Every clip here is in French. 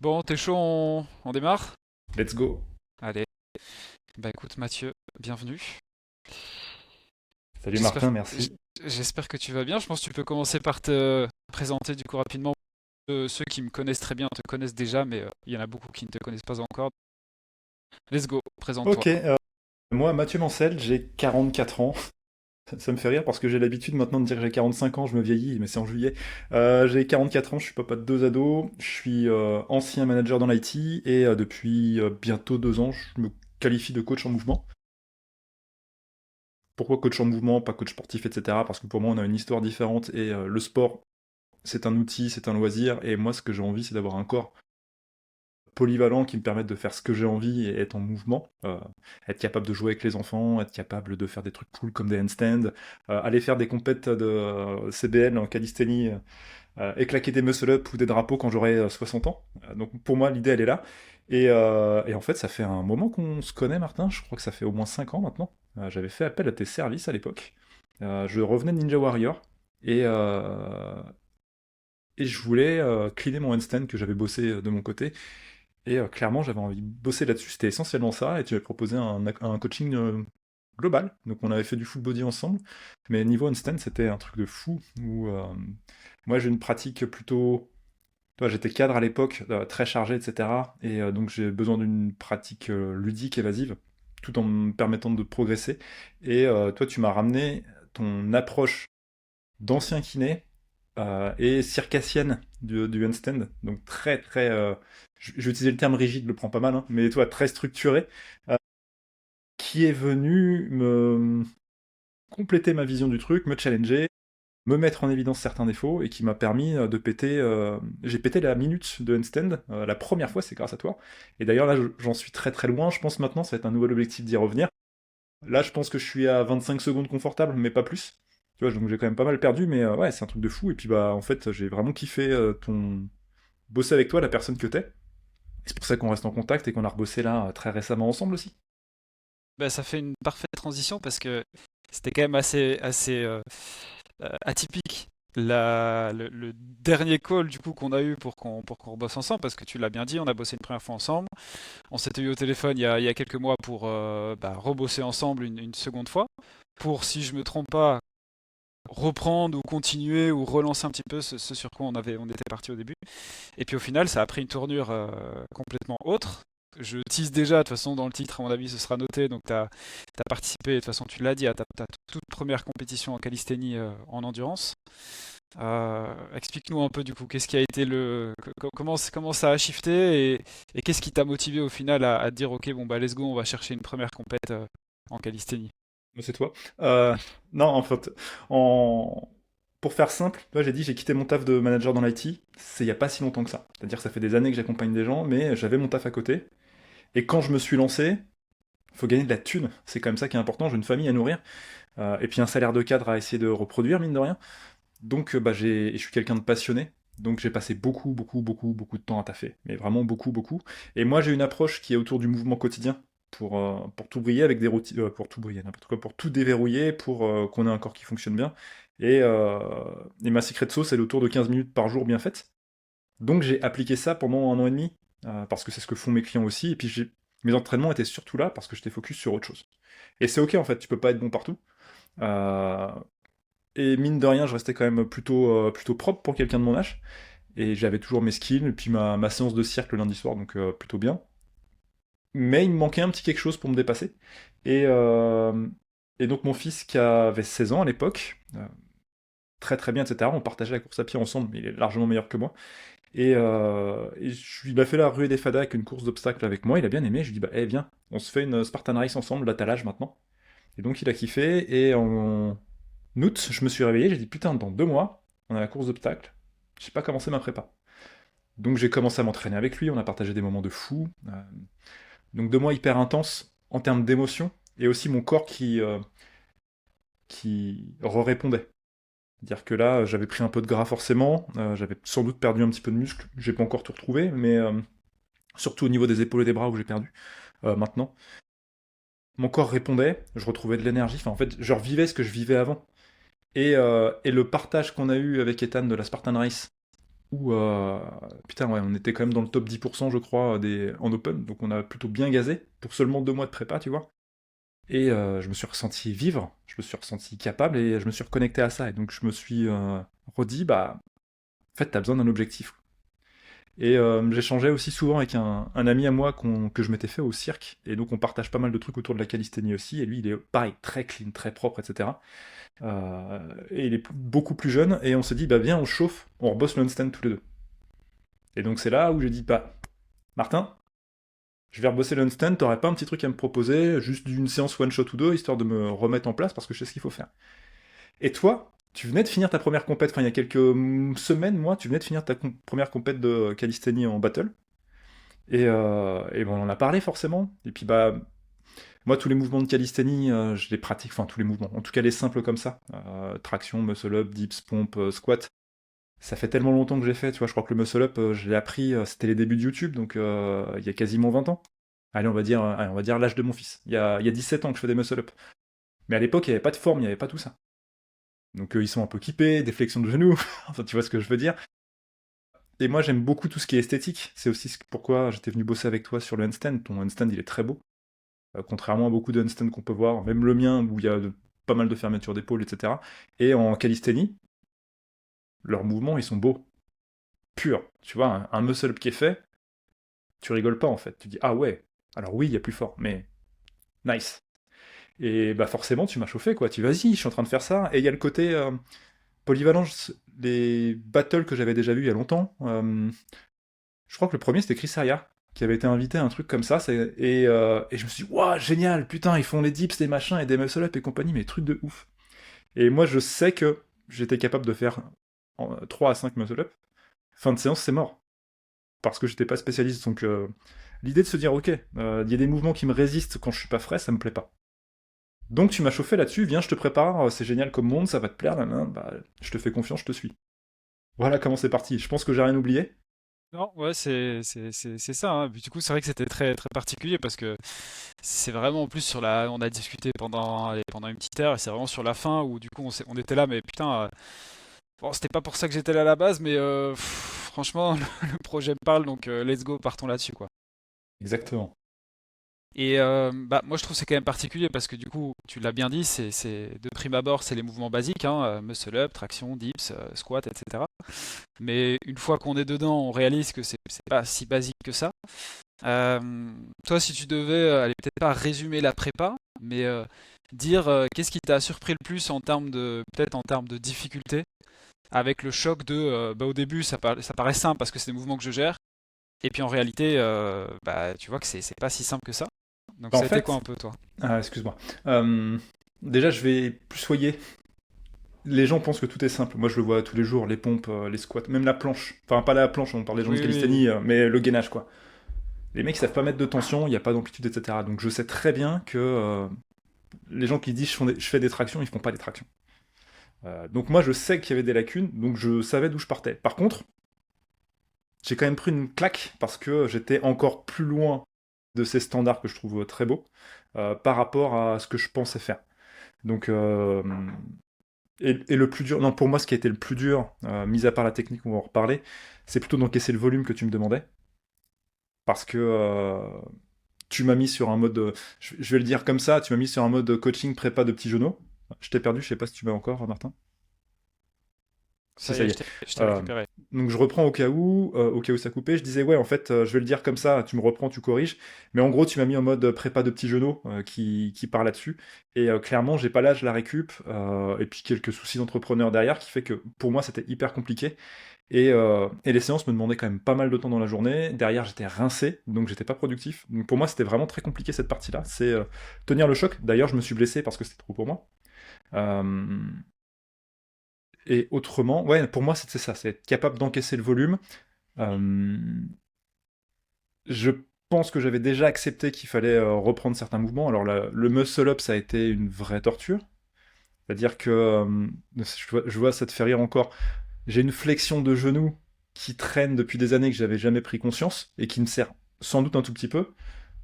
Bon, t'es chaud, on démarre? Let's go. Allez, bah écoute Mathieu, bienvenue. Salut J'espère Martin, j- merci. j'espère que tu vas bien. Je pense que tu peux commencer par te présenter du coup rapidement. Ceux qui me connaissent très bien te connaissent déjà, mais il y en a beaucoup qui ne te connaissent pas encore. Let's go, présente-toi. Ok, moi Mathieu Mancel, j'ai 44 ans. Ça me fait rire parce que j'ai l'habitude maintenant de dire que j'ai 45 ans, je me vieillis, mais c'est en juillet. J'ai 44 ans, je suis papa de deux ados, je suis ancien manager dans l'IT et depuis bientôt 2 ans, je me qualifie de coach en mouvement. Pourquoi coach en mouvement, pas coach sportif, etc. Parce que pour moi, on a une histoire différente et le sport, c'est un outil, c'est un loisir, et moi, ce que j'ai envie, c'est d'avoir un corps polyvalents qui me permettent de faire ce que j'ai envie et être en mouvement. Être capable de jouer avec les enfants, être capable de faire des trucs cool comme des handstands, aller faire des compètes de CBL en calisthénie et claquer des muscle-up ou des drapeaux quand j'aurai 60 ans. Donc pour moi, l'idée, elle est là. Et en fait, ça fait un moment qu'on se connaît, Martin. Je crois que ça fait au moins 5 ans maintenant. J'avais fait appel à tes services à l'époque. Je revenais de Ninja Warrior et, euh, et je voulais cleaner mon handstand que j'avais bossé de mon côté. Et clairement, j'avais envie de bosser là-dessus. C'était essentiellement ça. Et tu m'avais proposé un coaching global. Donc, on avait fait du full body ensemble. Mais niveau handstand, c'était un truc de fou. Où moi, j'ai une pratique plutôt. Toi, j'étais cadre à l'époque, très chargé, etc. Et donc, j'ai besoin d'une pratique ludique, évasive, tout en me permettant de progresser. Et toi, tu m'as ramené ton approche d'ancien kiné et circassienne du handstand, donc très très, je vais utiliser le terme rigide, le prends pas mal, hein, mais toi très structuré, euh, qui est venu me compléter ma vision du truc, me challenger, me mettre en évidence certains défauts et qui m'a permis de péter, j'ai pété la minute de handstand, la première fois c'est grâce à toi, et d'ailleurs là j'en suis très très loin, je pense maintenant ça va être un nouvel objectif d'y revenir. Là, je pense que je suis à 25 secondes confortable, mais pas plus. Tu vois, donc j'ai quand même pas mal perdu, mais ouais, c'est un truc de fou. Et puis bah, en fait, j'ai vraiment kiffé ton bosser avec toi, la personne que t'es. Et c'est pour ça qu'on reste en contact et qu'on a rebossé là très récemment ensemble aussi. Bah ça fait une parfaite transition parce que c'était quand même assez atypique. Le dernier call du coup qu'on a eu pour qu'on bosse ensemble, parce que tu l'as bien dit, on a bossé une première fois ensemble. On s'était eu au téléphone il y a quelques mois pour rebosser ensemble une seconde fois. Pour, si je me trompe pas, reprendre ou continuer ou relancer un petit peu ce sur quoi on était parti au début. Et puis au final, ça a pris une tournure complètement autre. Je tease déjà, de toute façon, dans le titre, à mon avis, ce sera noté. Donc, tu as participé, de toute façon, tu l'as dit, à ta toute première compétition en calisthénie en endurance. Explique-nous un peu, du coup, qu'est-ce qui a été comment ça a shifté et qu'est-ce qui t'a motivé au final à te dire, ok, bon, bah, let's go, on va chercher une première compète en calisthénie. Mais c'est toi. Non, en fait, en... pour faire simple, toi, j'ai dit j'ai quitté mon taf de manager dans l'IT. C'est il y a pas si longtemps que ça. C'est-à-dire que ça fait des années que j'accompagne des gens, mais j'avais mon taf à côté. Et quand je me suis lancé, faut gagner de la thune. C'est quand même ça qui est important. J'ai une famille à nourrir. Et puis un salaire de cadre à essayer de reproduire, mine de rien. Donc, bah, je suis quelqu'un de passionné. Donc, j'ai passé beaucoup, beaucoup, beaucoup, beaucoup de temps à taffer. Mais vraiment beaucoup, beaucoup. Et moi, j'ai une approche qui est autour du mouvement quotidien pour tout briller avec des routines, pour tout briller, n'importe quoi, pour tout déverrouiller, pour qu'on ait un corps qui fonctionne bien. Et, euh, et ma secret sauce, elle est autour de 15 minutes par jour bien faite. Donc, j'ai appliqué ça pendant 1 an et demi, parce que c'est ce que font mes clients aussi. Et puis, mes entraînements étaient surtout là parce que j'étais focus sur autre chose. Et c'est ok, en fait, tu peux pas être bon partout. Euh, et mine de rien, je restais quand même plutôt propre pour quelqu'un de mon âge. Et j'avais toujours mes skills, et puis ma séance de cirque le lundi soir, donc plutôt bien. Mais il me manquait un petit quelque chose pour me dépasser. Et, euh, et donc mon fils, qui avait 16 ans à l'époque, très très bien, etc., on partageait la course à pied ensemble, mais il est largement meilleur que moi. Il a fait la ruée des fadas avec une course d'obstacles avec moi, il a bien aimé. Je lui ai dit, bah, viens, on se fait une Spartan Race ensemble, là t'as l'âge maintenant. Et donc il a kiffé, et en août, je me suis réveillé, j'ai dit putain, dans 2 mois, on a la course d'obstacles, je sais pas commencer ma prépa. Donc j'ai commencé à m'entraîner avec lui, on a partagé des moments de fou. Donc 2 mois hyper intenses en termes d'émotion, et aussi mon corps qui répondait. C'est-à-dire que là, j'avais pris un peu de gras forcément, j'avais sans doute perdu un petit peu de muscle, j'ai pas encore tout retrouvé, mais surtout au niveau des épaules et des bras où j'ai perdu maintenant. Mon corps répondait, je retrouvais de l'énergie, enfin en fait, je revivais ce que je vivais avant. Et le partage qu'on a eu avec Ethan de la Spartan Race, où, putain, ouais, on était quand même dans le top 10%, je crois, en open, donc on a plutôt bien gazé, pour seulement 2 mois de prépa, tu vois. Et je me suis ressenti vivre, je me suis ressenti capable, et je me suis reconnecté à ça. Et donc je me suis redit, bah, en fait, t'as besoin d'un objectif. Et j'échangeais aussi souvent avec un ami à moi que je m'étais fait au cirque, et donc on partage pas mal de trucs autour de la calisthénie aussi, et lui il est pareil, très clean, très propre, etc. Et il est beaucoup plus jeune, et on s'est dit, bah viens, on chauffe, on rebosse le handstand tous les deux. Et donc c'est là où j'ai dit, bah, Martin, je vais rebosser le handstand, t'aurais pas un petit truc à me proposer, juste d'une séance one shot ou deux, histoire de me remettre en place, parce que je sais ce qu'il faut faire. Et toi, tu venais de finir ta première compète, enfin il y a quelques semaines, moi, tu venais de finir ta première compète de calisthénie en battle. Et bon, on en a parlé forcément. Et puis bah, moi, tous les mouvements de calisthénie, je les pratique, enfin tous les mouvements, en tout cas les simples comme ça. Traction, muscle up, dips, pompe, squat. Ça fait tellement longtemps que j'ai fait, tu vois, je crois que le muscle up, je l'ai appris, c'était les débuts de YouTube, donc il y a quasiment 20 ans. Allez, on va dire l'âge de mon fils. Il y a 17 ans que je fais des muscle up. Mais à l'époque, il n'y avait pas de forme, il n'y avait pas tout ça. Donc ils sont un peu kippés, des flexions de genoux, enfin tu vois ce que je veux dire. Et moi j'aime beaucoup tout ce qui est esthétique. C'est aussi pourquoi j'étais venu bosser avec toi sur le handstand. Ton handstand il est très beau. Contrairement à beaucoup de handstands qu'on peut voir, même le mien où il y a pas mal de fermetures d'épaule, etc. Et en calisthénie, leurs mouvements ils sont beaux. Purs. Tu vois, un muscle-up qui est fait, tu rigoles pas en fait. Tu dis ah ouais, alors oui, il y a plus fort, mais nice. Et bah forcément tu m'as chauffé quoi. Tu vas-y, je suis en train de faire ça. Et il y a le côté polyvalence, les battles que j'avais déjà vus il y a longtemps. Je crois que le premier c'était Chris Aria qui avait été invité à un truc comme ça. Et je me suis dit, waouh, génial, putain, ils font les dips, des machins et des muscle-up et compagnie, mais trucs de ouf. Et moi je sais que j'étais capable de faire 3 à 5 muscle-up. Fin de séance, c'est mort. Parce que j'étais pas spécialiste. Donc l'idée de se dire, ok, il y a des mouvements qui me résistent quand je suis pas frais, ça me plaît pas. Donc tu m'as chauffé là-dessus, viens, je te prépare, c'est génial comme monde, ça va te plaire, bah, je te fais confiance, je te suis. Voilà comment c'est parti. Je pense que j'ai rien oublié. Non, ouais, c'est ça, hein. Puis du coup, c'est vrai que c'était très très particulier parce que c'est vraiment en plus sur la. On a discuté pendant, allez, pendant une petite heure et c'est vraiment sur la fin où du coup on était là, mais putain, bon, c'était pas pour ça que j'étais là à la base, mais franchement, le projet me parle donc let's go, partons là-dessus quoi. Exactement. Et bah, moi je trouve que c'est quand même particulier parce que du coup, tu l'as bien dit, de prime abord, c'est les mouvements basiques, hein, muscle up, traction, dips, squat, etc. Mais une fois qu'on est dedans, on réalise que c'est pas si basique que ça. Toi, si tu devais, allez, peut-être pas résumer la prépa, mais dire qu'est-ce qui t'a surpris le plus en termes de, peut-être en termes de difficulté, avec le choc de, bah, au début, ça paraît simple parce que c'est des mouvements que je gère, et puis en réalité, bah, tu vois que c'est pas si simple que ça. Donc Bah, en ça a été quoi fait, un peu toi? excuse-moi. Euh, Déjà, je vais plus soyer. Les gens pensent que tout est simple. Moi, je le vois tous les jours, les pompes, les squats, même la planche. Enfin, pas la planche, on parle des gens de Oui, oui. calisthénie, mais le gainage, quoi. Les mecs, ils savent pas mettre de tension, il n'y a pas d'amplitude, etc. Donc, je sais très bien que les gens qui disent je fais des tractions, ils font pas des tractions. Donc, moi, je sais qu'il y avait des lacunes, donc je savais d'où je partais. Par contre, j'ai quand même pris une claque parce que j'étais encore plus loin de ces standards que je trouve très beaux par rapport à ce que je pensais faire. Donc, et le plus dur, non, pour moi, ce qui a été le plus dur, mis à part la technique, on va en reparler, c'est plutôt d'encaisser le volume que tu me demandais. Parce que tu m'as mis sur un mode, je vais le dire comme ça, tu m'as mis sur un mode coaching prépa de petits genoux. Je t'ai perdu, je sais pas si tu m'as encore, Martin. Si, Ça y ça est, y est. je t'ai Euh, récupéré. donc je reprends au cas où ça coupait. Je disais, ouais, en fait, je vais le dire comme ça, tu me reprends, tu corriges. Mais en gros, tu m'as mis en mode prépa de petits genoux qui part là-dessus. Et clairement, j'ai pas l'âge, la récup, et puis quelques soucis d'entrepreneur derrière qui fait que pour moi, c'était hyper compliqué. Et les séances me demandaient quand même pas mal de temps dans la journée. Derrière, j'étais rincé, donc j'étais pas productif. Donc pour moi, c'était vraiment très compliqué cette partie-là. C'est tenir le choc. D'ailleurs, je me suis blessé parce que c'était trop pour moi. Euh, et autrement, ouais, pour moi, c'est ça, c'est être capable d'encaisser le volume. Euh, je pense que j'avais déjà accepté qu'il fallait reprendre certains mouvements. Alors, le muscle-up, ça a été une vraie torture. C'est-à-dire que, je vois, ça te fait rire encore. J'ai une flexion de genou qui traîne depuis des années que j'avais jamais pris conscience et qui me sert sans doute un tout petit peu.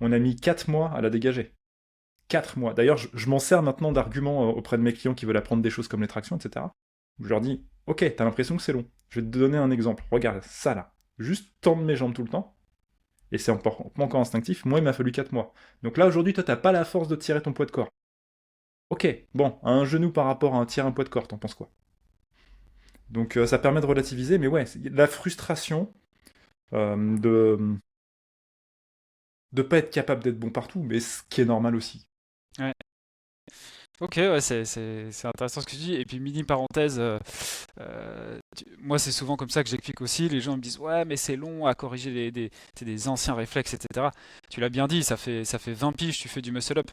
On a mis 4 mois à la dégager. 4 mois. D'ailleurs, je m'en sers maintenant d'argument auprès de mes clients qui veulent apprendre des choses comme les tractions, etc. Je leur dis, ok, t'as l'impression que c'est long. Je vais te donner un exemple. Regarde ça là. Juste tendre mes jambes tout le temps. Et c'est pas encore instinctif. Moi, il m'a fallu 4 mois. Donc là, aujourd'hui, toi, t'as pas la force de tirer ton poids de corps. Ok, bon, un genou par rapport à tirer un poids de corps, t'en penses quoi? Donc ça permet de relativiser, mais ouais, la frustration de pas être capable d'être bon partout, mais ce qui est normal aussi. Ouais. Ok, ouais, c'est intéressant ce que tu dis. Et puis, mini parenthèse, moi, c'est souvent comme ça que j'explique aussi. Les gens me disent, ouais, mais c'est long à corriger des anciens réflexes, etc. Tu l'as bien dit, ça fait 20 piges, tu fais du muscle-up.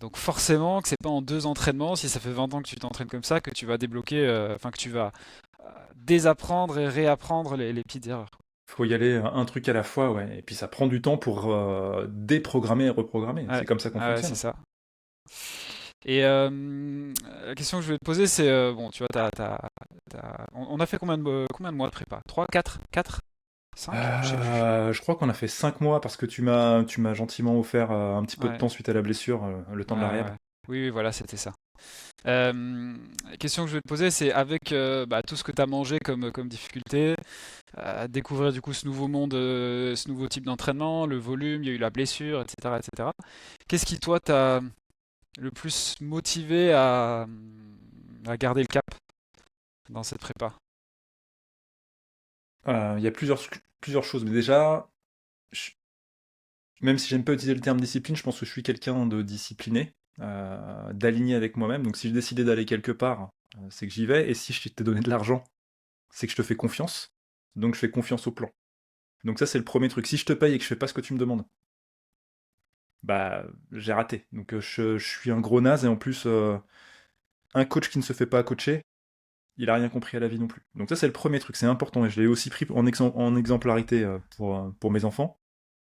Donc, forcément, que c'est pas en 2 entraînements, si ça fait 20 ans que tu t'entraînes comme ça, que tu vas débloquer, enfin, que tu vas désapprendre et réapprendre les petites erreurs. Faut y aller un truc à la fois, ouais. Et puis ça prend du temps pour déprogrammer et reprogrammer. Ouais, C'est comme ça qu'on ah ouais, c'est fonctionne. ça. Et la question que je vais te poser, c'est, bon, tu vois, on a fait combien de mois de prépa? 3, 4, 4, 5? Je sais plus. Je crois qu'on a fait 5 mois parce que tu m'as gentiment offert un petit peu de Ouais, temps suite à la blessure, le temps de la ouais, réhab. ouais. Oui, oui, voilà, c'était ça. La question que je vais te poser, c'est avec bah, tout ce que tu as mangé comme difficulté, découvrir du coup ce nouveau monde, ce nouveau type d'entraînement, le volume, il y a eu la blessure, etc., etc. Qu'est-ce qui, toi, t'a le plus motivé à garder le cap dans cette prépa? Il y a plusieurs choses. Mais déjà, je- même si j'aime pas utiliser le terme discipline, je pense que je suis quelqu'un de discipliné, d'aligné avec moi-même. Donc si j'ai décidé d'aller quelque part, c'est que j'y vais. Et si je t'ai donné de l'argent, c'est que je te fais confiance. Donc je fais confiance au plan. Donc ça, c'est le premier truc. Si je te paye et que je fais pas ce que tu me demandes, bah j'ai raté. Donc je suis un gros naze et en plus, un coach qui ne se fait pas coacher, il a rien compris à la vie non plus. Donc ça, c'est le premier truc, c'est important. Et je l'ai aussi pris en exemplarité pour mes enfants.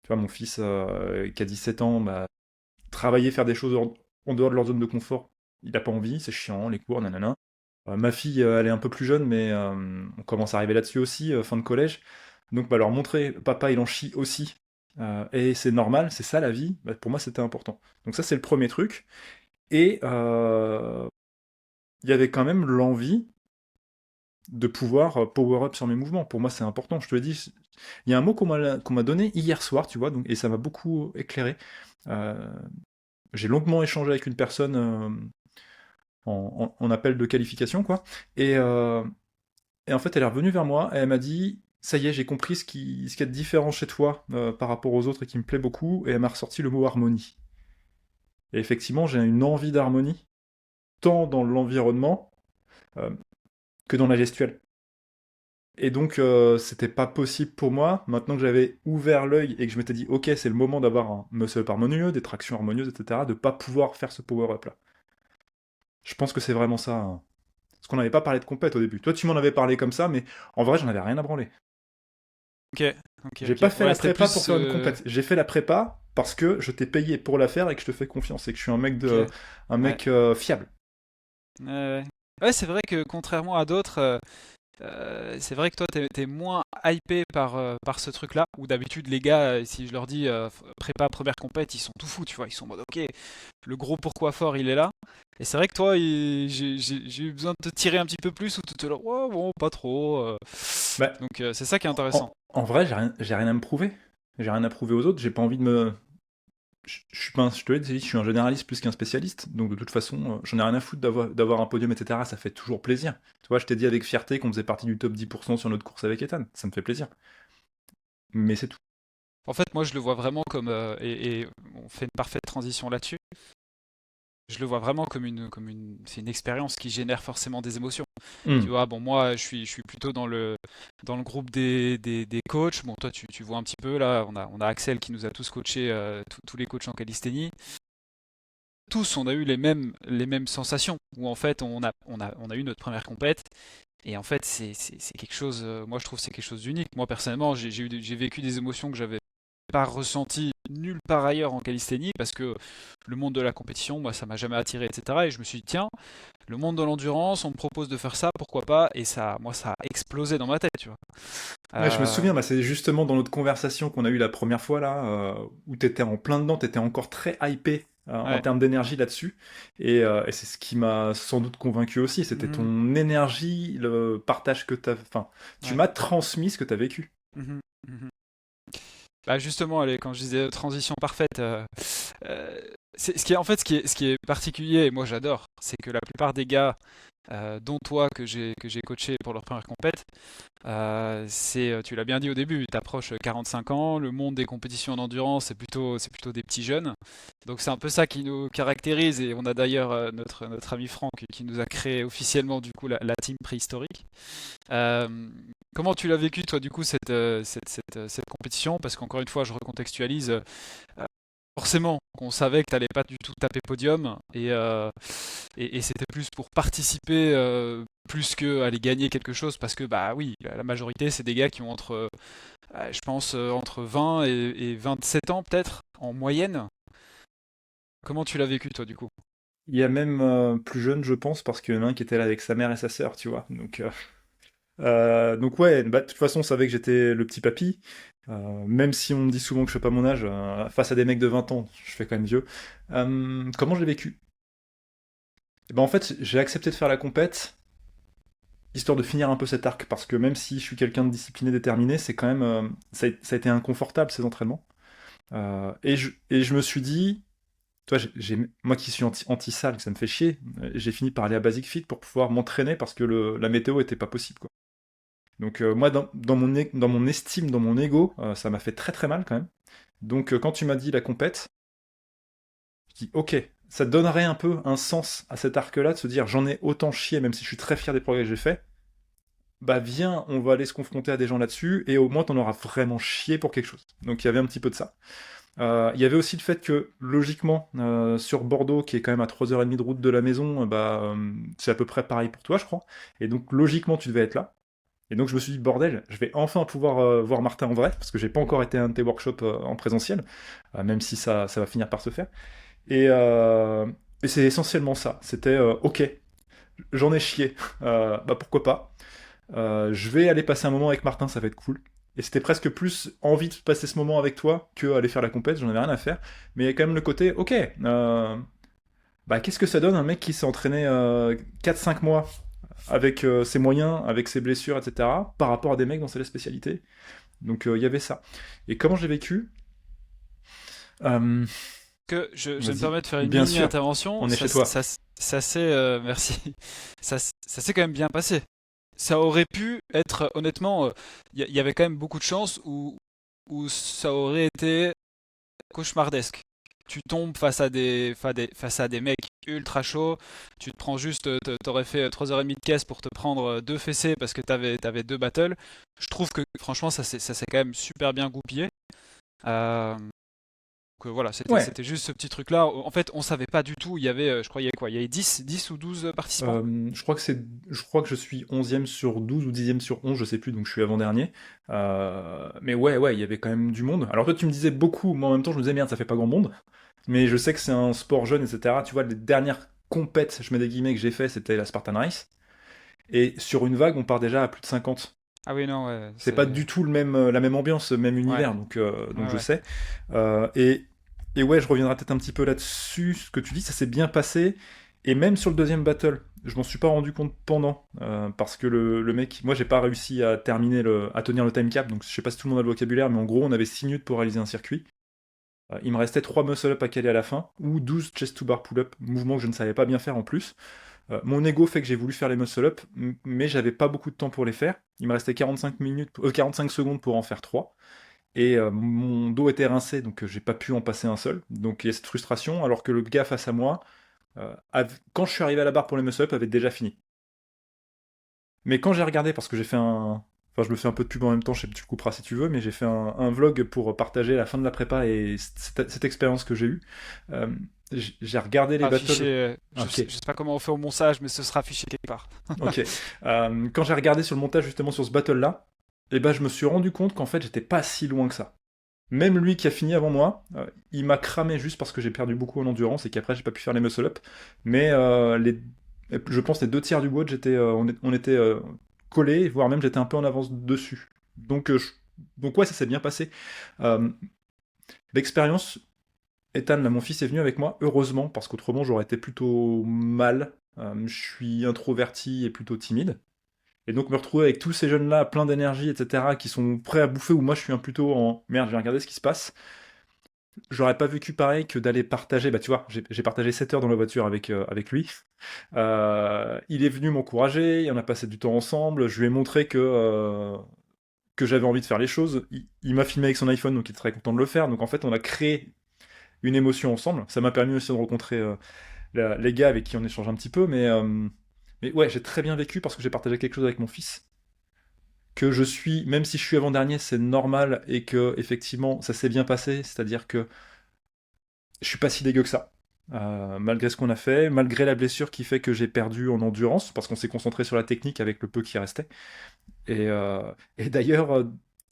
Tu vois, mon fils qui a 17 ans, bah, travailler, faire des choses en dehors de leur zone de confort, il n'a pas envie, c'est chiant, les cours, nanana. Ma fille, elle est un peu plus jeune, mais on commence à arriver là-dessus aussi, fin de collège. Donc bah, leur montrer, papa, il en chie aussi. Et c'est normal, c'est ça la vie, bah, pour moi c'était important. Donc ça c'est le premier truc. Et il y avait quand même l'envie de pouvoir power up sur mes mouvements. Pour moi c'est important, je te l'ai dit. Il y a un mot qu'on m'a donné hier soir, tu vois, donc, et ça m'a beaucoup éclairé. Euh, j'ai longuement échangé avec une personne en appel de qualification, quoi. Et, euh, et en fait, elle est revenue vers moi et elle m'a dit, ça y est, j'ai compris ce qui est différent chez toi par rapport aux autres et qui me plaît beaucoup. Et elle m'a ressorti le mot harmonie. Et effectivement, j'ai une envie d'harmonie, tant dans l'environnement euh, que dans la gestuelle. Et donc, c'était pas possible pour moi, maintenant que j'avais ouvert l'œil et que je m'étais dit, ok, c'est le moment d'avoir un muscle-up harmonieux, des tractions harmonieuses, etc., de pas pouvoir faire ce power-up là. Je pense que c'est vraiment ça, hein. Parce qu'on n'avait pas parlé de compète au début. Toi, tu m'en avais parlé comme ça, mais en vrai, j'en avais rien à branler. Ok, ok, J'ai ok. pas fait Ouais, la c'était prépa pour plus. faire une compète. J'ai fait la prépa parce que je t'ai payé pour la faire et que je te fais confiance et que je suis un mec Ok, un ouais. mec fiable. Ouais, ouais, c'est vrai que contrairement à d'autres, c'est vrai que toi, t'es moins hypé par ce truc-là, où d'habitude, les gars, si je leur dis prépa première compète, ils sont tout fous, tu vois, ils sont en mode, ok, le gros pourquoi fort, il est là. Et c'est vrai que toi, j'ai eu besoin de te tirer un petit peu plus, ou de te dire, ouais, bon, pas trop. Bah, Donc, c'est ça qui est intéressant. en vrai, j'ai rien à me prouver. J'ai rien à prouver aux autres. J'ai pas envie de me. Je suis pas je te l'ai dit, je suis un généraliste plus qu'un spécialiste. Donc de toute façon, j'en ai rien à foutre d'avoir un podium, etc. Ça fait toujours plaisir. Tu vois, je t'ai dit avec fierté qu'on faisait partie du top 10% sur notre course avec Ethan. Ça me fait plaisir. Mais c'est tout. En fait, moi, je le vois vraiment comme, et on fait une parfaite transition là-dessus. Je le vois vraiment c'est une expérience qui génère forcément des émotions. Tu Hmm. vois, bon, moi, je suis plutôt dans le groupe des coachs. Bon, toi, tu vois un petit peu, là, on a Axel qui nous a tous coachés, tous les coachs en calisthénie. Tous, on a eu les mêmes sensations, où en fait, on a eu notre première compète. Et en fait, c'est quelque chose, moi, je trouve que c'est quelque chose d'unique. Moi, personnellement, j'ai vécu des émotions que j'avais pas ressenties nulle part ailleurs en calisthénie, parce que le monde de la compétition, moi, ça m'a jamais attiré, etc. Et je me suis dit, tiens, le monde de l'endurance, on me propose de faire ça, pourquoi pas? Et ça, moi, ça a explosé dans ma tête, tu vois. Ouais, je me Euh, souviens, bah, c'est justement dans notre conversation qu'on a eue la première fois là, où t'étais en plein dedans, t'étais encore très hypé en Ouais. termes d'énergie là-dessus. Et c'est ce qui m'a sans doute convaincu aussi. C'était Mhm. ton énergie, le partage que tu as. Enfin, tu Ouais. m'as transmis ce que tu as vécu. Mhm. Mhm. Bah justement, allez, quand je disais transition parfaite, ce qui est en fait ce qui est particulier et moi j'adore, c'est que la plupart des gars, dont toi que j'ai coaché pour leur première compète, tu l'as bien dit au début, tu approches 45 ans, le monde des compétitions d'endurance c'est plutôt des petits jeunes. Donc c'est un peu ça qui nous caractérise et on a d'ailleurs notre ami Franck qui nous a créé officiellement du coup la team préhistorique. Euh, Comment tu l'as vécu toi du coup cette compétition? Parce qu'encore une fois je recontextualise, forcément qu'on savait que tu n'allais pas du tout taper podium et c'était plus pour participer plus que aller gagner quelque chose parce que bah oui la majorité c'est des gars qui ont je pense entre 20 et 27 ans peut-être en moyenne. Comment tu l'as vécu toi du coup? Il y a même plus jeune, je pense, parce qu'il y en a un qui était là avec sa mère et sa sœur, tu vois. Donc ouais, bah, de toute façon, on savait que j'étais le petit papy. Même si on me dit souvent que je fais pas mon âge, face à des mecs de 20 ans, je fais quand même vieux. Comment je l'ai vécu? Eh ben, en fait, j'ai accepté de faire la compète, histoire de finir un peu cet arc, parce que même si je suis quelqu'un de discipliné, déterminé, c'est quand même, ça a été inconfortable ces entraînements. Et je me suis dit, toi, moi qui suis anti-salle, que ça me fait chier, j'ai fini par aller à Basic Fit pour pouvoir m'entraîner parce que la météo était pas possible, quoi. Donc moi, dans mon estime, dans mon ego, ça m'a fait très très mal quand même. Donc quand tu m'as dit la compète, je dis ok, ça donnerait un peu un sens à cet arc-là de se dire j'en ai autant chié, même si je suis très fier des progrès que j'ai faits. Bah viens, on va aller se confronter à des gens là-dessus et au moins t'en auras vraiment chié pour quelque chose. Donc il y avait un petit peu de ça. Il y avait aussi le fait que, logiquement, sur Bordeaux, qui est quand même à 3h30 de route de la maison, c'est à peu près pareil pour toi, je crois. Et donc, logiquement, tu devais être là. Et donc, je me suis dit, bordel, je vais enfin pouvoir voir Martin en vrai, parce que j'ai pas encore été à un de tes workshops en présentiel, même si ça va finir par se faire. Et, euh, et c'est essentiellement ça. C'était, ok, j'en ai chié, bah pourquoi pas. Je vais aller passer un moment avec Martin, ça va être cool. Et c'était presque plus envie de passer ce moment avec toi que aller faire la compète, j'en avais rien à faire. Mais il y a quand même le côté, ok, bah qu'est-ce que ça donne un mec qui s'est entraîné 4-5 mois avec ses moyens, avec ses blessures, etc., par rapport à des mecs dont c'est la spécialité. Donc il y avait ça. Et comment j'ai vécu? Euh, Que je me Vas-y. permets de faire une Bien mini sûr, intervention, on est chez toi. ça s'est merci, ça s'est quand même bien passé. Ça aurait pu être honnêtement, il y avait quand même beaucoup de chances où ça aurait été cauchemardesque. Tu tombes face à des mecs ultra chauds, tu te prends juste, t'aurais fait 3h30 de caisse pour te prendre deux fessées parce que t'avais deux battles. Je trouve que franchement ça s'est quand même super bien goupillé. Euh, donc voilà, Ouais, c'était juste ce petit truc-là. En fait, on savait pas du tout, il y avait, je crois, il y avait quoi? Il y avait 10 ou 12 participants? Je crois que je suis 11e sur 12 ou 10e sur 11, je sais plus, donc je suis avant-dernier. Mais ouais, il y avait quand même du monde. Alors toi, tu me disais beaucoup, moi en même temps, je me disais merde, ça fait pas grand monde. Mais je sais que c'est un sport jeune, etc. Tu vois, les dernières compètes, je mets des guillemets, que j'ai fait, c'était la Spartan Race. Et sur une vague, on part déjà à plus de 50. Ah oui, non, ouais, C'est pas du tout la même ambiance, le même ouais, univers, donc ouais, je ouais. sais. Euh, et, et ouais, je reviendrai peut-être un petit peu là-dessus, ce que tu dis, ça s'est bien passé. Et même sur le deuxième battle, je m'en suis pas rendu compte pendant, parce que le mec, moi j'ai pas réussi à à tenir le time cap, donc je sais pas si tout le monde a le vocabulaire, mais en gros on avait 6 minutes pour réaliser un circuit. Il me restait 3 muscle-up à caler à la fin, ou 12 chest to bar pull-up, mouvement que je ne savais pas bien faire en plus. Mon ego fait que j'ai voulu faire les muscle-up, mais j'avais pas beaucoup de temps pour les faire. Il me restait 45 secondes pour en faire 3. Et mon dos était rincé, donc j'ai pas pu en passer un seul. Donc il y a cette frustration, alors que le gars face à moi, quand je suis arrivé à la barre pour les muscle-up, avait déjà fini. Mais quand j'ai regardé, parce que j'ai fait un... Enfin, je me fais un peu de pub en même temps, je sais que tu le couperas si tu veux, mais j'ai fait un vlog pour partager la fin de la prépa et cette expérience que j'ai eue. Euh, j'ai regardé les Affiché, battles. Ok, je sais pas comment on fait au montage, mais ce sera affiché quelque part. ok. Quand j'ai regardé sur le montage justement sur ce battle-là, eh ben, je me suis rendu compte qu'en fait, j'étais pas si loin que ça. Même lui qui a fini avant moi, il m'a cramé juste parce que j'ai perdu beaucoup en endurance et qu'après j'ai pas pu faire les muscle-up. Mais je pense les deux tiers du WOD, on était collés, voire même j'étais un peu en avance dessus. Donc, donc ouais, ça s'est bien passé. Euh, L'expérience, Ethan, là, mon fils est venu avec moi, heureusement, parce qu'autrement j'aurais été plutôt mal. Je suis introverti et plutôt timide. Et donc me retrouver avec tous ces jeunes-là, plein d'énergie, etc., qui sont prêts à bouffer, ou moi je suis un plutôt en merde, je vais regarder ce qui se passe. J'aurais pas vécu pareil que d'aller partager, bah tu vois, j'ai partagé 7 heures dans la voiture avec lui. Il est venu m'encourager, on a passé du temps ensemble, je lui ai montré que j'avais envie de faire les choses. Il m'a filmé avec son iPhone, donc il était très content de le faire. Donc en fait, on a créé une émotion ensemble. Ça m'a permis aussi de rencontrer les gars avec qui on échange un petit peu, mais ouais, j'ai très bien vécu parce que j'ai partagé quelque chose avec mon fils. Que je suis, même si je suis avant-dernier, c'est normal et que effectivement ça s'est bien passé, c'est-à-dire que je suis pas si dégueu que ça. Malgré ce qu'on a fait, malgré la blessure qui fait que j'ai perdu en endurance, parce qu'on s'est concentré sur la technique avec le peu qui restait. Et d'ailleurs,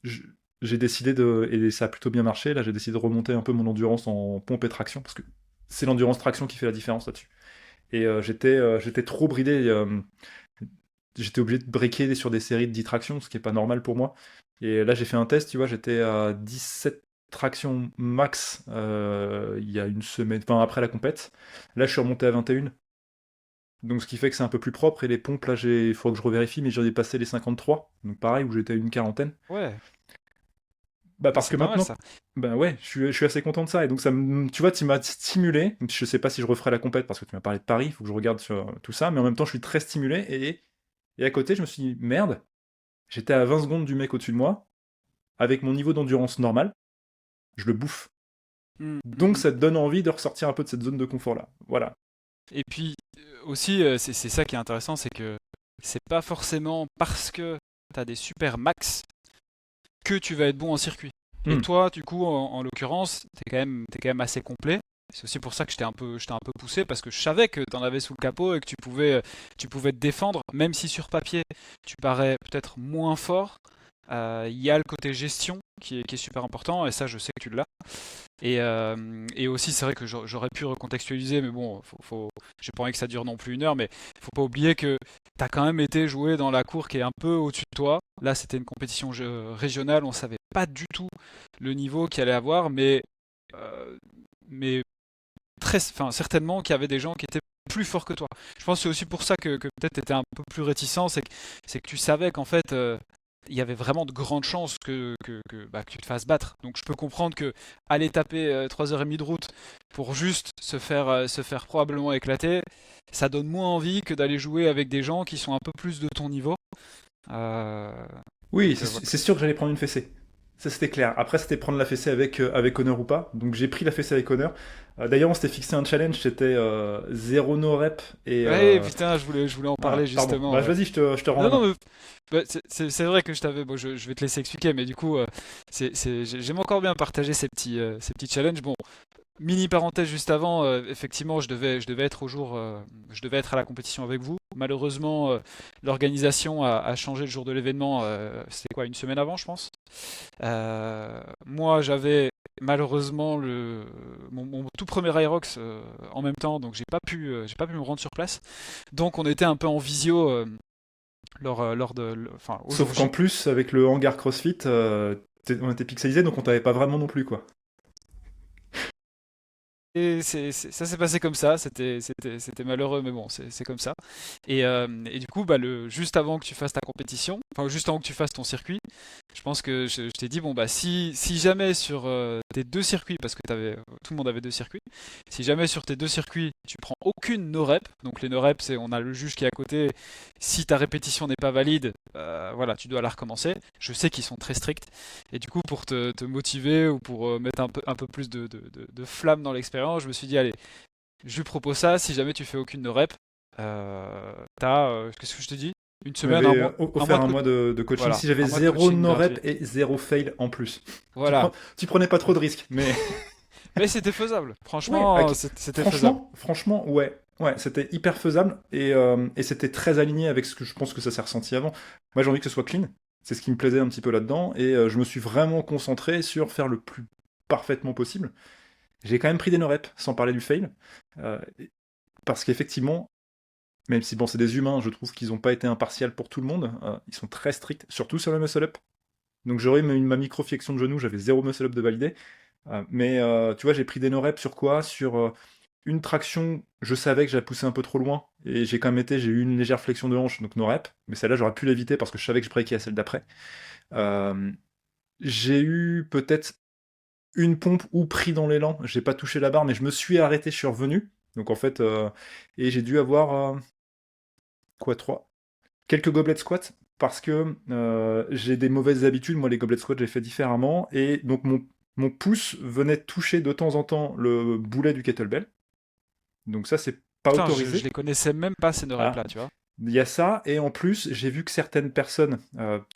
j- j'ai décidé et ça a plutôt bien marché, là j'ai décidé de remonter un peu mon endurance en pompe et traction, parce que c'est l'endurance traction qui fait la différence là-dessus. Et j'étais trop bridé, j'étais obligé de breaker sur des séries de 10 tractions, ce qui est pas normal pour moi. Et là j'ai fait un test, tu vois, j'étais à 17 tractions max il y a une semaine, enfin après la compète. Là je suis remonté à 21. Donc ce qui fait que c'est un peu plus propre, et les pompes là il faut que je revérifie, mais j'en ai passé les 53. Donc pareil, où j'étais à une quarantaine. Ouais, Bah bah, parce c'est que pas mal maintenant, ça. bah ouais, je suis assez content de ça. Et donc tu vois, tu m'as stimulé. Je sais pas si je referai la compète parce que tu m'as parlé de Paris, il faut que je regarde sur tout ça, mais en même temps je suis très stimulé, et à côté je me suis dit, merde, j'étais à 20 secondes du mec au-dessus de moi, avec mon niveau d'endurance normal, je le bouffe. Mm, mm, Donc mm. ça te donne envie de ressortir un peu de cette zone de confort là. Voilà. Et puis aussi, c'est ça qui est intéressant, c'est que c'est pas forcément parce que tu as des super max que tu vas être bon en circuit. Et Hmm. toi, du coup, en l'occurrence, t'es quand même assez complet. C'est aussi pour ça que j'étais un peu poussé parce que je savais que t'en avais sous le capot et que tu pouvais te défendre, même si sur papier tu parais peut-être moins fort. Il y a le côté gestion qui est super important et ça, je sais que tu l'as. Et aussi, c'est vrai que j'aurais pu recontextualiser, mais bon, j'ai pas envie que ça dure non plus une heure, mais faut pas oublier que tu as quand même été joué dans la cour qui est un peu au-dessus de toi. Là, c'était une compétition régionale, on savait pas du tout le niveau qu'il allait avoir, euh, mais enfin, certainement qu'il y avait des gens qui étaient plus forts que toi. Je pense que c'est aussi pour ça que peut-être tu étais un peu plus réticent, c'est que tu savais qu'en fait, il y avait vraiment de grandes chances bah, que tu te fasses battre. Donc je peux comprendre que aller taper 3h30 de route pour juste se faire probablement éclater, ça donne moins envie que d'aller jouer avec des gens qui sont un peu plus de ton niveau. Euh, Oui, donc c'est voilà. c'est sûr que j'allais prendre une fessée. Ça, c'était clair. Après, c'était prendre la fessée avec Honor ou pas. Donc, j'ai pris la fessée avec Honor. D'ailleurs, on s'était fixé un challenge. C'était 0 no rep. Et. Ouais, putain, je voulais en parler Ah, pardon. justement. Bah, Ouais. vas-y, je te rends la Non, non, main. mais bah, c'est vrai que je t'avais. Bon, je vais te laisser expliquer, mais du coup, j'aime encore bien partager ces petits challenges. Bon, mini parenthèse juste avant, effectivement, je devais être je devais être à la compétition avec vous. Malheureusement, l'organisation a changé le jour de l'événement. C'était quoi, une semaine avant, je pense. Moi, j'avais malheureusement mon tout premier Aerox en même temps, donc j'ai pas pu me rendre sur place. Donc, on était un peu en visio lors enfin, au jour Sauf qu'en J. plus, avec le hangar CrossFit, on était pixelisé, donc on t'avait pas vraiment non plus, quoi. Et ça s'est passé comme ça, c'était malheureux, mais bon, c'est comme ça. Et du coup, bah, juste avant que tu fasses ta compétition, enfin juste avant que tu fasses ton circuit, je pense que je t'ai dit, bon, bah, si jamais sur tes deux circuits, parce que tout le monde avait deux circuits, si jamais sur tes deux circuits, tu prends aucune no-rep, donc les no-rep, c'est on a le juge qui est à côté, si ta répétition n'est pas valide, voilà, tu dois la recommencer. Je sais qu'ils sont très stricts, et du coup, pour te motiver ou pour mettre un peu plus de flamme dans l'expérience, je me suis dit, allez, je lui propose ça, si jamais tu fais aucune no rep, qu'est-ce que je te dis? Une Tu semaine, m'avais un mois offert de un coach. mois de coaching. Voilà, Si j'avais un mois de zéro coaching no-rep gratuit. et zéro fail en plus. Tu, Voilà. prends, tu prenais pas trop de risques, mais. Mais c'était faisable. Ouais, Franchement, c'était faisable. franchement, ouais. Ouais, c'était hyper faisable, et c'était très aligné avec ce que je pense que ça s'est ressenti avant. Moi, j'ai envie que ce soit clean. C'est ce qui me plaisait un petit peu là-dedans, et je me suis vraiment concentré sur faire le plus parfaitement possible. J'ai quand même pris des no-reps, sans parler du fail, euh, parce qu'effectivement, même si bon, c'est des humains, je trouve qu'ils n'ont pas été impartials pour tout le monde. Ils sont très stricts, surtout sur le muscle-up. Donc j'aurais ma micro-flexion de genou, j'avais zéro muscle-up de validé. Mais tu vois, j'ai pris des no-reps sur quoi? Sur une traction, je savais que j'avais poussé un peu trop loin, et j'ai eu une légère flexion de hanche, donc no-rep, mais celle-là, j'aurais pu l'éviter parce que je savais que je breakais à celle d'après. Euh, j'ai eu peut-être une pompe ou pris dans l'élan, j'ai pas touché la barre, mais je me suis arrêté, je suis revenu. Donc en fait, et j'ai dû avoir quoi, trois? Quelques goblet squats parce que j'ai des mauvaises habitudes. Moi, les goblet squats, j'ai fait différemment. Et donc, mon pouce venait toucher de temps en temps le boulet du kettlebell. Donc, ça, c'est pas Putain, je autorisé. les connaissais même pas ces Voilà. no-reps-là, tu vois. Il y a ça. Et en plus, j'ai vu que certaines personnes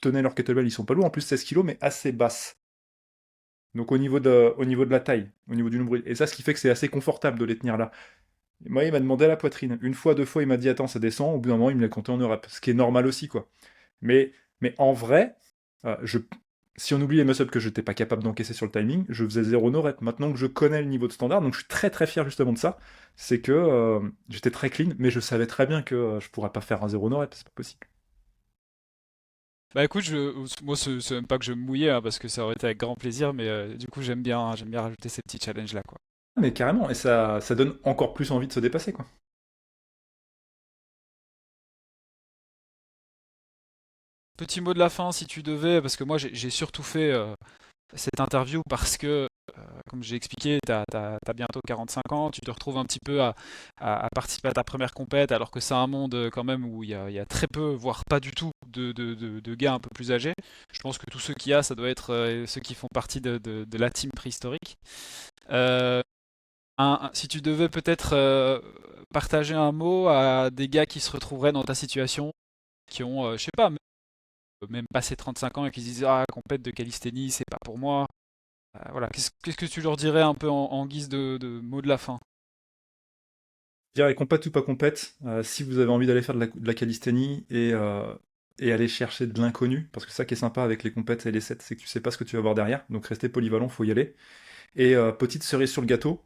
tenaient leur kettlebell. Ils sont pas lourds, en plus 16 kilos, mais assez basses. Donc, au niveau de la taille, au niveau du nombril. Et ça, ce qui fait que c'est assez confortable de les tenir là. Et moi, il m'a demandé à la poitrine. Une fois, deux fois, il m'a dit attends, ça descend. Au bout d'un moment, il me l'a compté en Europe. Ce qui est normal aussi, quoi. Mais, mais en vrai, si on oublie les muscle-ups que je n'étais pas capable d'encaisser sur le timing, je faisais zéro no rep. Maintenant que je connais le niveau de standard, donc je suis très très fier justement de ça, c'est que j'étais très clean, mais je savais très bien que je pourrais pas faire un zéro no rep, c'est pas possible. Bah écoute, moi c'est même pas que je me mouillais hein, parce que ça aurait été avec grand plaisir, mais du coup j'aime bien rajouter ces petits challenges là quoi. Mais carrément, et ça donne encore plus envie de se dépasser, quoi. Petit mot de la fin si tu devais, parce que moi j'ai surtout fait cette interview parce que, comme j'ai expliqué, t'as bientôt 45 ans, tu te retrouves un petit peu à participer à ta première compète, alors que c'est un monde quand même où il y a très peu, voire pas du tout, de gars un peu plus âgés. Je pense que tous ceux qu'il y a, ça doit être ceux qui font partie de la team préhistorique. Euh, si tu devais peut-être partager un mot à des gars qui se retrouveraient dans ta situation, qui ont, je sais pas, même passé 35 ans et qui se disent ah, compète de calisthénie, c'est pas pour moi. Voilà, qu'est-ce que tu leur dirais un peu en guise de mot de la fin? Je dirais compète ou pas compète, si vous avez envie d'aller faire de la calisthénie et aller chercher de l'inconnu, parce que ça qui est sympa avec les compètes et les sets, c'est que tu sais pas ce que tu vas voir derrière, donc restez polyvalent, faut y aller. Et petite cerise sur le gâteau,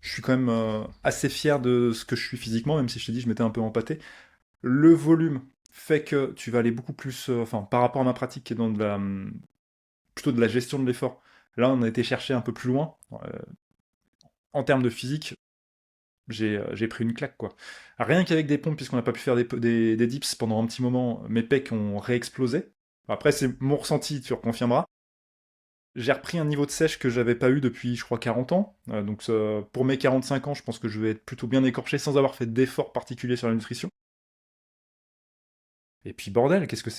je suis quand même assez fier de ce que je suis physiquement, même si je t'ai dit je m'étais un peu empâté. Le volume fait que tu vas aller beaucoup plus, enfin par rapport à ma pratique qui est dans plutôt de la gestion de l'effort. Là, on a été chercher un peu plus loin. En termes de physique, j'ai pris une claque, quoi. Rien qu'avec des pompes, puisqu'on n'a pas pu faire des dips pendant un petit moment, mes pecs ont réexplosé. Après, c'est mon ressenti, tu le confirmeras. J'ai repris un niveau de sèche que j'avais pas eu depuis, je crois, 40 ans. Donc, pour mes 45 ans, je pense que je vais être plutôt bien écorché sans avoir fait d'efforts particuliers sur la nutrition. Et puis, bordel, qu'est-ce que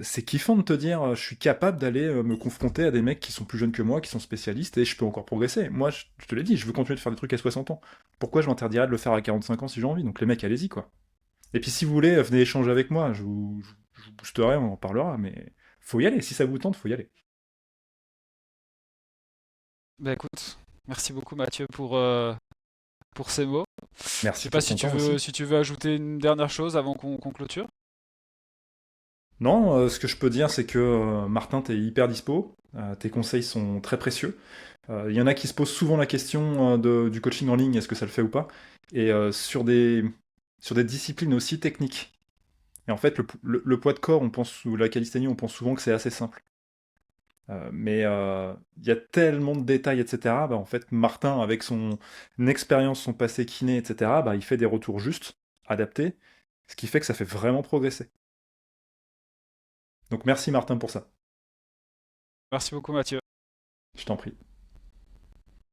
c'est kiffant de te dire, je suis capable d'aller me confronter à des mecs qui sont plus jeunes que moi, qui sont spécialistes, et je peux encore progresser. Moi, je te l'ai dit, je veux continuer de faire des trucs à 60 ans. Pourquoi je m'interdirais de le faire à 45 ans si j'ai envie? Donc, les mecs, allez-y, quoi. Et puis, si vous voulez, venez échanger avec moi. Je vous boosterai, on en parlera, mais faut y aller. Si ça vous tente, faut y aller. Bah écoute, merci beaucoup Mathieu pour ces mots. Je Merci sais pas pour si ton temps aussi. si tu veux ajouter une dernière chose avant qu'on clôture. Non, ce que je peux dire, c'est que Martin, t'es hyper dispo. Tes conseils sont très précieux. Il y en a qui se posent souvent la question du coaching en ligne, est-ce que ça le fait ou pas? Et sur des disciplines aussi techniques. Et en fait, le poids de corps, on pense, ou la calisthénie, on pense souvent que c'est assez simple. Mais il y a tellement de détails, etc. Bah, en fait, Martin, avec son expérience, son passé kiné, etc., bah, il fait des retours justes, adaptés, ce qui fait que ça fait vraiment progresser. Donc merci Martin pour ça. Merci beaucoup Mathieu. Je t'en prie.